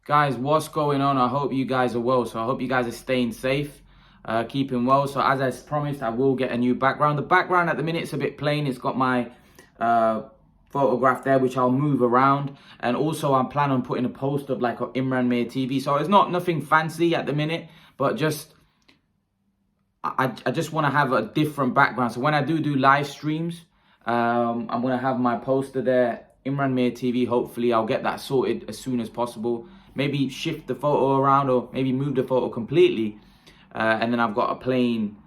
Guys, what's going on? I hope you guys are well. So I hope you guys are staying safe, keeping well. So as I promised, I will get a new background. The background at the minute is a bit plain. It's got my photograph there, which I'll move around. And also I plan on putting a post of like Imran Mir TV. So it's not nothing fancy at the minute, but just I just want to have a different background. So when I do live streams, I'm going to have my poster there, Imran Mir TV. Hopefully I'll get that sorted as soon as possible. Maybe shift the photo around or maybe move the photo completely. And then I've got a plain,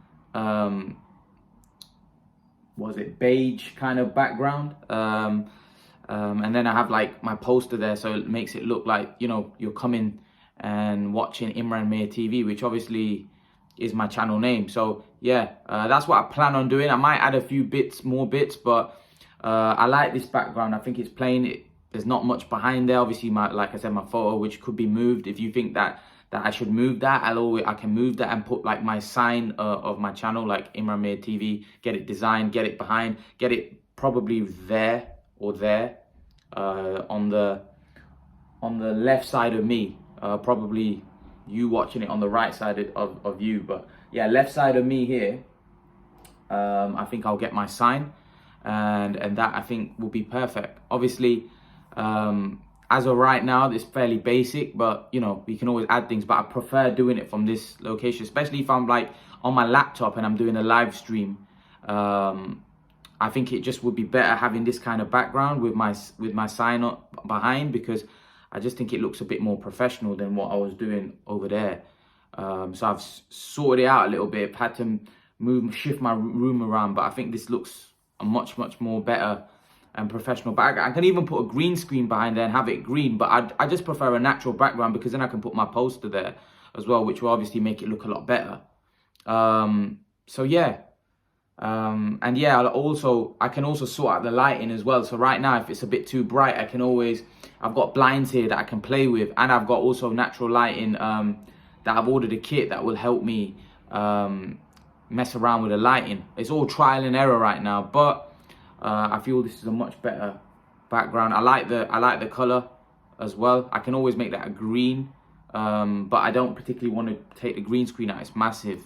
beige kind of background. And then I have like my poster there, so it makes it look like, you know, you're coming and watching Imran Mir TV, which obviously is my channel name. So yeah, that's what I plan on doing. I might add a few more bits, but I like this background. I think it's plain. There's not much behind there. Obviously, like I said, my photo, which could be moved. If you think that I should move that, I can move that and put like my sign of my channel, like Imran Mir TV. Get it designed, get it behind, get it probably there or there on the left side of me. Probably you watching it on the right side of you, but yeah, left side of me here. I think I'll get my sign, and that I think will be perfect. Obviously, as of right now, it's fairly basic, but you know, we can always add things. But I prefer doing it from this location, especially if I'm like on my laptop and I'm doing a live stream. I think it just would be better having this kind of background with my sign up behind, because I just think it looks a bit more professional than what I was doing over there. So I've sorted it out a little bit. I've had to shift my room around, but I think this looks a much more better and professional. But I can even put a green screen behind there and have it green, but I just prefer a natural background, because then I can put my poster there as well, which will obviously make it look a lot better. So yeah. And yeah, I can also sort out the lighting as well. So right now, if it's a bit too bright, I've got blinds here that I can play with, and I've got also natural lighting that I've ordered a kit that will help me mess around with the lighting. It's all trial and error right now, but I feel this is a much better background. I like the color as well. I can always make that a green, but I don't particularly want to take the green screen out. It's massive.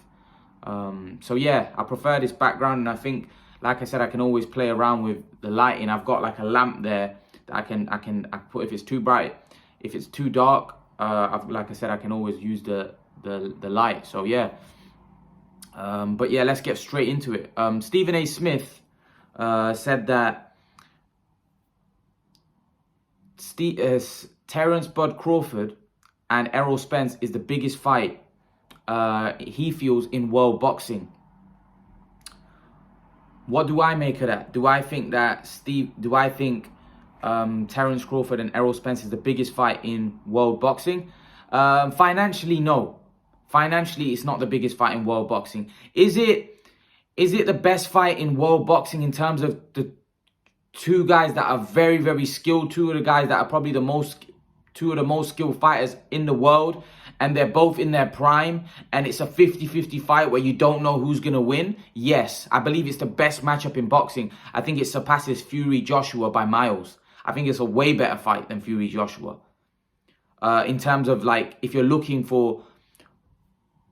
So yeah, I prefer this background, and I think, like I said, I can always play around with the lighting. I've got like a lamp there that I can put if it's too bright. If it's too dark, like I said, I can always use the light. So yeah. But yeah, let's get straight into it. Stephen A. Smith said that Terence Crawford and Errol Spence is the biggest fight he feels in world boxing. What do I make of that? Do I think Terence Crawford and Errol Spence is the biggest fight in world boxing? Financially, no. Financially, it's not the biggest fight in world boxing. Is it the best fight in world boxing in terms of the two guys that are very skilled, two of the guys that are probably two of the most skilled fighters in the world, and they're both in their prime, and it's a 50-50 fight where you don't know who's going to win? Yes, I believe it's the best matchup in boxing. I think it surpasses Fury-Joshua by miles. I think it's a way better fight than Fury-Joshua. In terms of, like, if you're looking for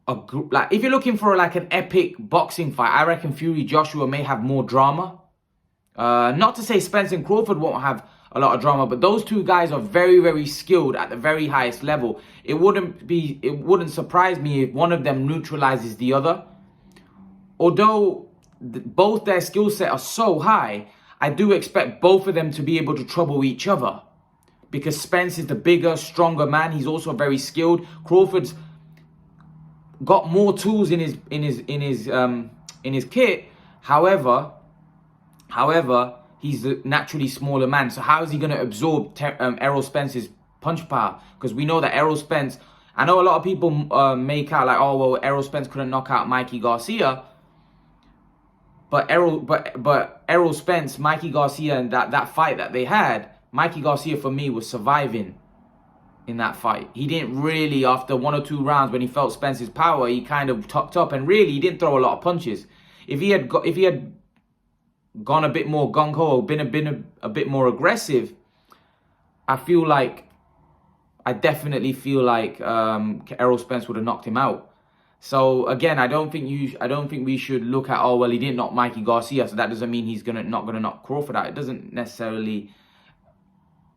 an epic boxing fight, I reckon Fury-Joshua may have more drama. Not to say Spence and Crawford won't have a lot of drama, but those two guys are very skilled at the very highest level. It wouldn't surprise me if one of them neutralizes the other. Although both their skill set are so high, I do expect both of them to be able to trouble each other, because Spence is the bigger, stronger man. He's also very skilled. Crawford's got more tools in his kit. However, he's a naturally smaller man. So how is he going to absorb Errol Spence's punch power? Because we know that Errol Spence, I know a lot of people make out like, oh, well, Errol Spence couldn't knock out Mikey Garcia. But Errol Spence, Mikey Garcia, and that fight that they had, Mikey Garcia for me was surviving in that fight. He didn't really, after 1 or 2 rounds, when he felt Spence's power, he kind of tucked up, and really he didn't throw a lot of punches. If he had gone a bit more gung-ho or been a bit more aggressive, I feel like I definitely feel like Errol Spence would have knocked him out. So again, I don't think we should look at, oh well, he didn't knock Mikey Garcia, so that doesn't mean he's not gonna knock Crawford out. It doesn't necessarily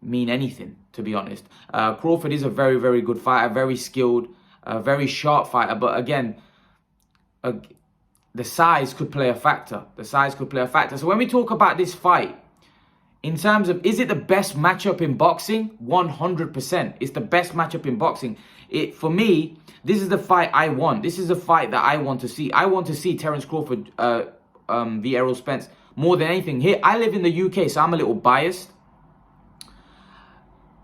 mean anything, to be honest. Crawford is a very, very good fighter, very skilled, very sharp fighter. But again, the size could play a factor. The size could play a factor. So when we talk about this fight, in terms of, is it the best matchup in boxing? 100%. It's the best matchup in boxing. For me, this is the fight I want. This is the fight that I want to see. I want to see Terence Crawford v Errol Spence more than anything. Here, I live in the UK, so I'm a little biased.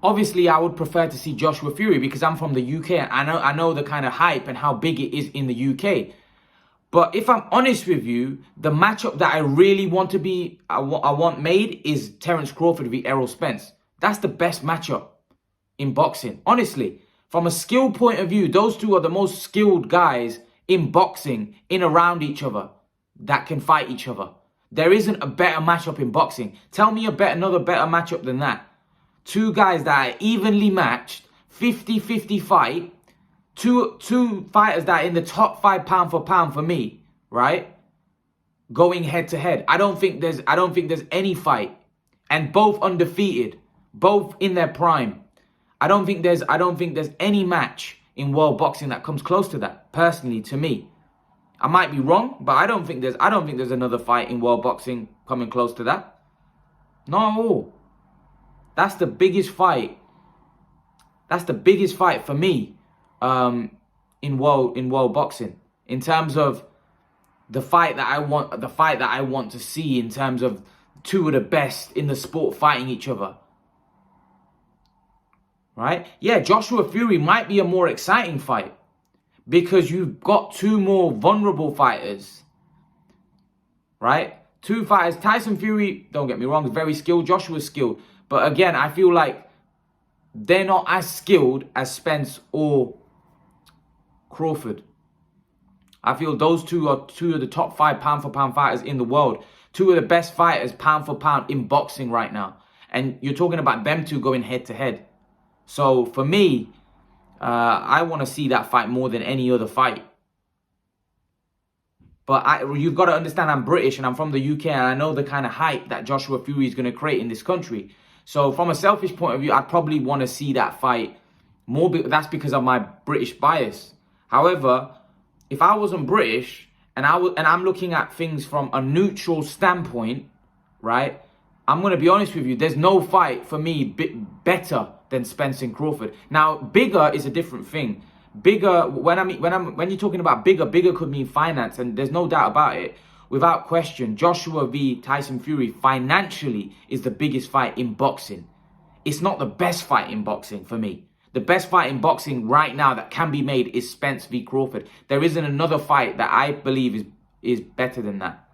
Obviously, I would prefer to see Joshua Fury because I'm from the UK. And I know the kind of hype and how big it is in the UK. But if I'm honest with you, the matchup that I really want I want made is Terence Crawford v Errol Spence. That's the best matchup in boxing. Honestly, from a skill point of view, those two are the most skilled guys in boxing, in around each other, that can fight each other. There isn't a better matchup in boxing. Tell me another better matchup than that. Two guys that are evenly matched, 50-50 fight. Two fighters that are in the top 5 pound for pound for me, right? Going head to head. I don't think there's any fight, and both undefeated, both in their prime. I don't think there's any match in world boxing that comes close to that. Personally, to me, I might be wrong, but I don't think there's another fight in world boxing coming close to that. No, that's the biggest fight. That's the biggest fight for me. In world boxing, in terms of the fight that I want to see, in terms of two of the best in the sport fighting each other, right? Yeah, Joshua Fury might be a more exciting fight because you've got two more vulnerable fighters, right? Two fighters. Tyson Fury, don't get me wrong, is very skilled. Joshua's skilled, but again, I feel like they're not as skilled as Spence or Crawford. I feel those two are two of the top 5 pound for pound fighters in the world. Two of the best fighters pound for pound in boxing right now. And you're talking about them two going head to head. So for me, I want to see that fight more than any other fight. But you've got to understand, I'm British and I'm from the UK, and I know the kind of hype that Joshua Fury is going to create in this country. So from a selfish point of view, I'd probably want to see that fight more. That's because of my British bias. However, if I wasn't British and I'm looking at things from a neutral standpoint, right? I'm gonna be honest with you. There's no fight for me better than Spence and Crawford. Now, bigger is a different thing. Bigger, when you're talking about bigger could mean finance, and there's no doubt about it. Without question, Joshua v Tyson Fury financially is the biggest fight in boxing. It's not the best fight in boxing for me. The best fight in boxing right now that can be made is Spence v Crawford. There isn't another fight that I believe is better than that.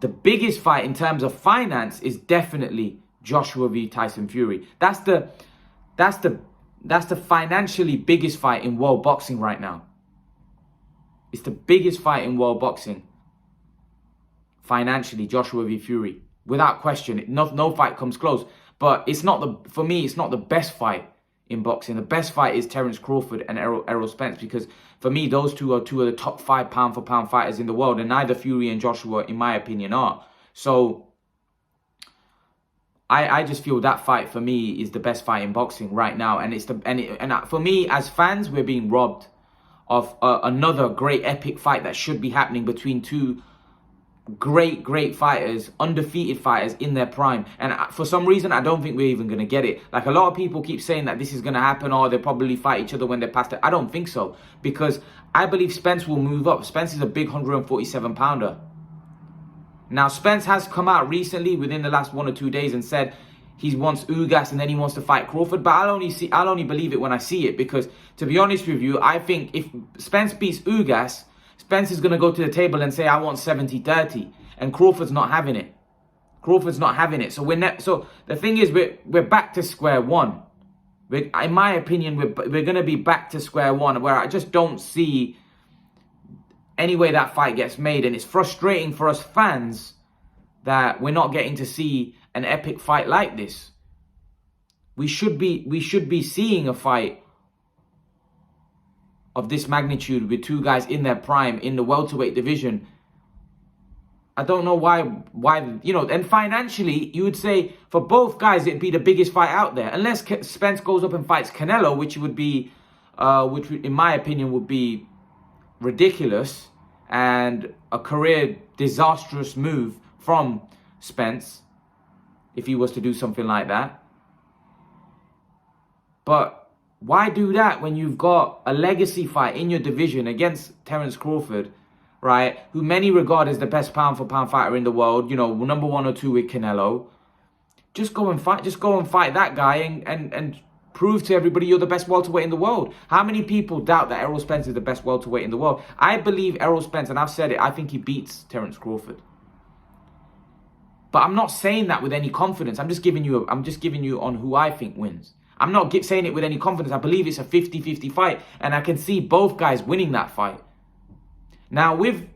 The biggest fight in terms of finance is definitely Joshua v Tyson Fury. That's the financially biggest fight in world boxing right now. It's the biggest fight in world boxing. Financially, Joshua v Fury. Without question, no fight comes close. But for me, it's not the best fight in boxing. The best fight is Terence Crawford and Errol Spence, because for me, those two are two of the top 5 pound for pound fighters in the world, and neither Fury and Joshua, in my opinion, are. So I just feel that fight for me is the best fight in boxing right now, and for me as fans, we're being robbed of another great epic fight that should be happening between two great fighters, undefeated fighters in their prime. And for some reason, I don't think we're even going to get it. Like, a lot of people keep saying that this is going to happen, or they'll probably fight each other when they're past it. I don't think so, because I believe Spence will move up. Spence is a big 147 pounder. Now, Spence has come out recently within the last 1 or 2 days and said he wants Ugas and then he wants to fight Crawford. But I'll only believe it when I see it, because to be honest with you, I think if Spence beats Ugas, Spence is going to go to the table and say, I want 70-30. And Crawford's not having it. Crawford's not having it. So so the thing is, we're back to square one. In my opinion, we're going to be back to square one, where I just don't see any way that fight gets made. And it's frustrating for us fans that we're not getting to see an epic fight like this. we should be seeing a fight of this magnitude with two guys in their prime in the welterweight division. I don't know why, and financially, you would say for both guys, it'd be the biggest fight out there. Unless Spence goes up and fights Canelo, which would be, which in my opinion would be ridiculous and a career disastrous move from Spence if he was to do something like that. But why do that when you've got a legacy fight in your division against Terence Crawford, right? Who many regard as the best pound for pound fighter in the world, number 1 or 2 with Canelo. Just go and fight that guy and prove to everybody you're the best welterweight in the world. How many people doubt that Errol Spence is the best welterweight in the world? I believe Errol Spence, and I've said it, I think he beats Terence Crawford. But I'm not saying that with any confidence. I'm just giving you on who I think wins. I'm not saying it with any confidence. I believe it's a 50-50 fight, and I can see both guys winning that fight. Now, with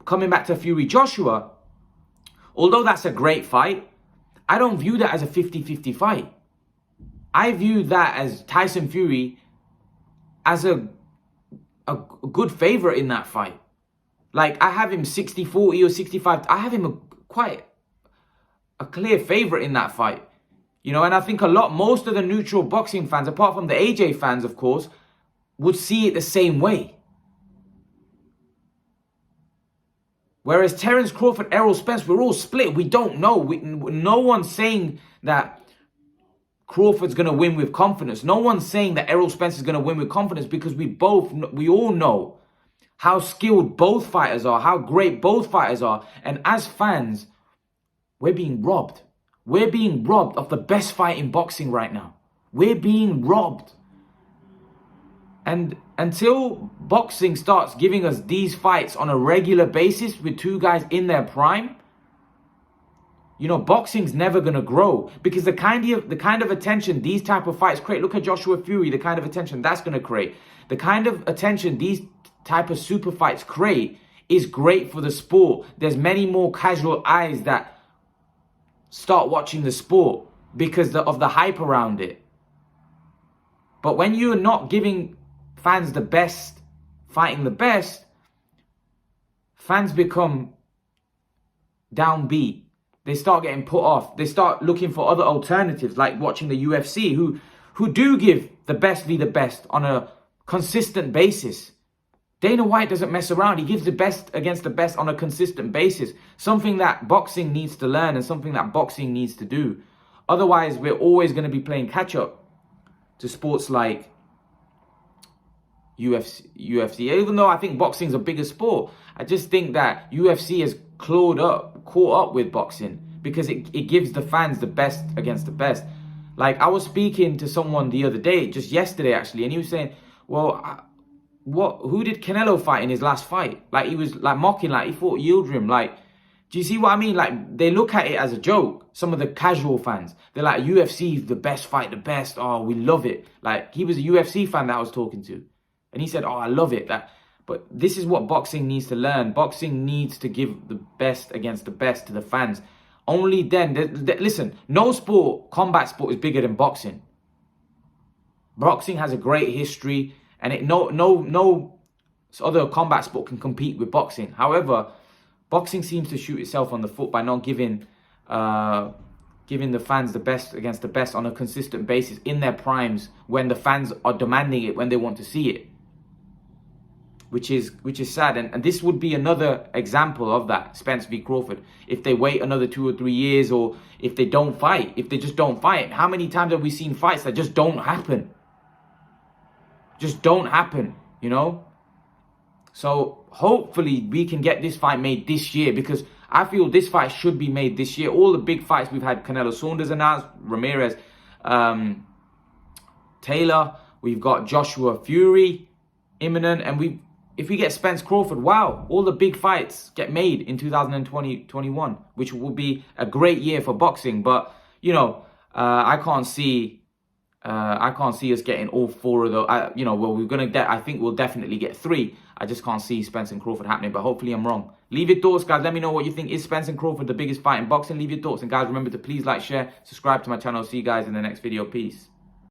coming back to Fury Joshua, although that's a great fight, I don't view that as a 50-50 fight. I view that as Tyson Fury as a good favorite in that fight. Like, I have him 60-40 or 65. I have him quite a clear favorite in that fight. And I think most of the neutral boxing fans, apart from the AJ fans, of course, would see it the same way. Whereas Terence Crawford, Errol Spence, we're all split. We don't know. No one's saying that Crawford's going to win with confidence. No one's saying that Errol Spence is going to win with confidence, because we all know how skilled both fighters are, how great both fighters are. And as fans, we're being robbed. We're being robbed of the best fight in boxing right now. We're being robbed. And until boxing starts giving us these fights on a regular basis with two guys in their prime, boxing's never going to grow, because the kind of attention these type of fights create. Look at Joshua Fury, the kind of attention that's going to create. The kind of attention these type of super fights create is great for the sport. There's many more casual eyes that start watching the sport because of the hype around it. But when you're not giving fans the best, fighting the best, fans become downbeat. They start getting put off. They start looking for other alternatives, like watching the UFC, who do give the best v the best on a consistent basis. Dana White doesn't mess around. He gives the best against the best on a consistent basis. Something that boxing needs to learn and something that boxing needs to do. Otherwise, we're always going to be playing catch-up to sports like UFC. Even though I think boxing's a bigger sport, I just think that UFC has caught up with boxing, because it gives the fans the best against the best. Like, I was speaking to someone the other day, just yesterday actually, and he was saying, well, who did Canelo fight in his last fight? Like, he was like mocking, like he fought Yildirim. Like, do you see what I mean? Like, they look at it as a joke. Some of the casual fans, they're like, UFC is the best fight, the best. Oh, we love it. Like, he was a UFC fan that I was talking to, and he said, oh, I love it. But this is what boxing needs to learn. Boxing needs to give the best against the best to the fans. Only then, listen, no combat sport is bigger than boxing. Boxing has a great history, and no other combat sport can compete with boxing. However, boxing seems to shoot itself on the foot by not giving the fans the best against the best on a consistent basis in their primes, when the fans are demanding it, when they want to see it. Which is sad, and this would be another example of that, Spence v Crawford. If they wait another 2 or 3 years, or if they don't fight, if they just don't fight. How many times have we seen fights that just don't happen? Just don't happen, So hopefully we can get this fight made this year, because I feel this fight should be made this year. All the big fights we've had, Canelo Saunders announced, Ramirez, Taylor, we've got Joshua Fury imminent, and if we get Spence Crawford, wow, all the big fights get made in 2020-21, which will be a great year for boxing. But I can't see us getting all 4 of those. I think we'll definitely get 3. I just can't see Spence and Crawford happening, but hopefully I'm wrong. Leave your thoughts, guys. Let me know what you think. Is Spence and Crawford the biggest fight in boxing? Leave your thoughts. And guys, remember to please like, share, subscribe to my channel. See you guys in the next video. Peace.